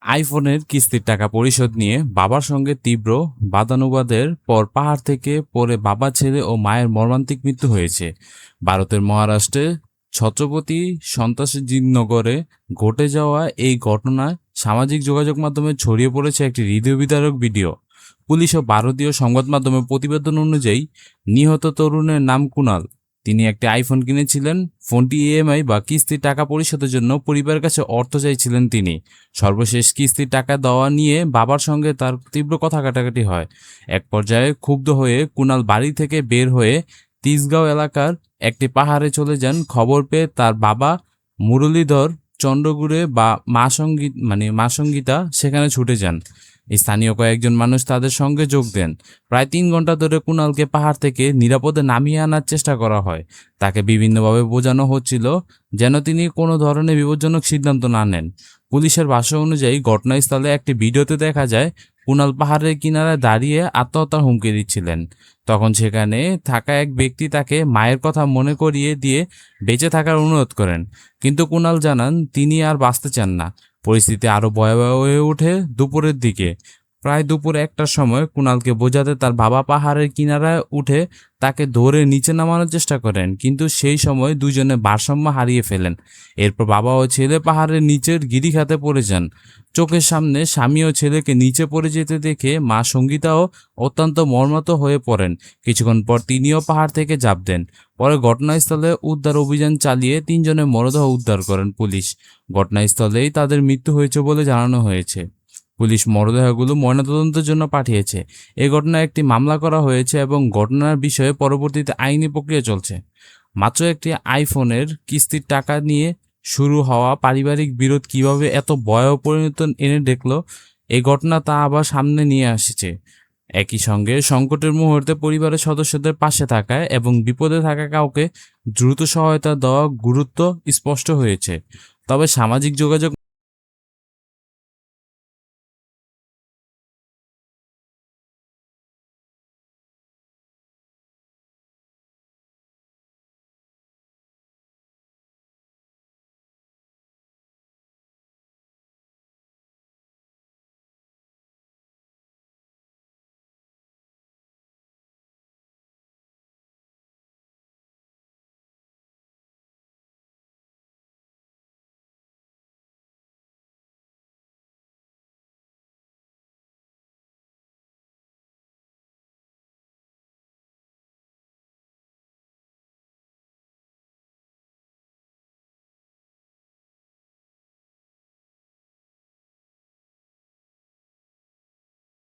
আইফোনের কিস্তির টাকা পরিশোধ নিয়ে বাবার সঙ্গে তীব্র বাদানুবাদের পর পাহাড় থেকে পড়ে বাবা, ছেলে ও মায়ের মর্মান্তিক মৃত্যু হয়েছে। ভারতের মহারাষ্ট্রে ছত্রপতি সন্তাসিনগরে ঘটে যাওয়া এই ঘটনায় সামাজিক যোগাযোগ মাধ্যমে ছড়িয়ে পড়েছে একটি হৃদয় বিদারক ভিডিও। পুলিশ ও ভারতীয় সংবাদ মাধ্যমের প্রতিবেদন অনুযায়ী নিহত তরুণের নাম কুনাল। তিনি একটি আইফোন কিনেছিলেন। ফোনটি ইএমআই বা কিস্তির টাকা পরিশোধের জন্য পরিবারের কাছে অর্থ চাইছিলেন তিনি। সর্বশেষ কিস্তির টাকা দেওয়া নিয়ে বাবার সঙ্গে তার তীব্র কথা কাটাকাটি হয়। এক পর্যায়ে ক্ষুব্ধ হয়ে কুনাল বাড়ি থেকে বের হয়ে তিসগাঁও এলাকার একটি পাহাড়ে চলে যান। খবর পেয়ে তার বাবা মুরলীধর চন্দ্রগুড়ে বা মা সঙ্গীতা সেখানে ছুটে যান। স্থানীয় কয়েকজন মানুষ তাদের সঙ্গে যোগ দেন। প্রায় 3 ঘন্টা ধরে কুনালকে পাহাড় থেকে নিরাপদে নামিয়ে আনার চেষ্টা করা হয়। তাকে বিভিন্নভাবে বোঝানো হচ্ছিল যেন তিনি কোনো ধরনের বিপজ্জনক সিদ্ধান্ত না নেন। পুলিশের ভাষ্য অনুযায়ী ঘটনাস্থলে একটি ভিডিওতে দেখা যায় কুনাল পাহাড়ের কিনারায় দাঁড়িয়ে আত্মহত্যার হুমকি দিচ্ছিলেন। তখন সেখানে থাকা এক ব্যক্তি তাকে মায়ের কথা মনে করিয়ে দিয়ে বেঁচে থাকার অনুরোধ করেন, কিন্তু কুনাল জানান তিনি আর বাঁচতে চান না। পরিস্থিতি আরও ভয়াবহ হয়ে ওঠে দুপুরের দিকে। প্রায় দুপুর 1টার সময় কুনালকে বোঝাতে তার বাবা পাহাড়ের কিনারায় উঠে তাকে ধরে নিচে নামানোর চেষ্টা করেন, কিন্তু সেই সময় দুজনে ভারসাম্য হারিয়ে ফেলেন। এরপর বাবা ও ছেলে পাহাড়ের নিচের গিরিখাতে পড়ে যান। চোখের সামনে স্বামী ও ছেলেকে নিচে পড়ে যেতে দেখে মা সঙ্গীতাও অত্যন্ত মর্মাহত হয়ে পড়েন। কিছুক্ষণ পর তিনিও পাহাড় থেকে ঝাঁপ দেন। পরে ঘটনাস্থলে উদ্ধার অভিযান চালিয়ে 3 জনের মরদেহ উদ্ধার করেন পুলিশ। ঘটনাস্থলেই তাদের মৃত্যু হয়েছে বলে জানানো হয়েছে। পুলিশ মরদেহগুলো ময়নাতদন্তের জন্য পাঠিয়েছে। এ ঘটনায় একটি মামলা করা হয়েছে এবং ঘটনার বিষয়ে পরবর্তীতে আইনি প্রক্রিয়া চলছে। মাত্র একটি আইফোনের কিস্তির টাকা নিয়ে শুরু হওয়া পারিবারিক বিরোধ কিভাবে এত ভয়াবহ পরিণতি এনে দেখলো এই ঘটনা তা আবার সামনে নিয়ে আসছে। একই সঙ্গে সংকটের মুহূর্তে পরিবারের সদস্যদের পাশে থাকায় এবং বিপদে থাকা কাউকে দ্রুত সহায়তা দেওয়া গুরুত্ব স্পষ্ট হয়েছে। তবে সামাজিক যোগাযোগ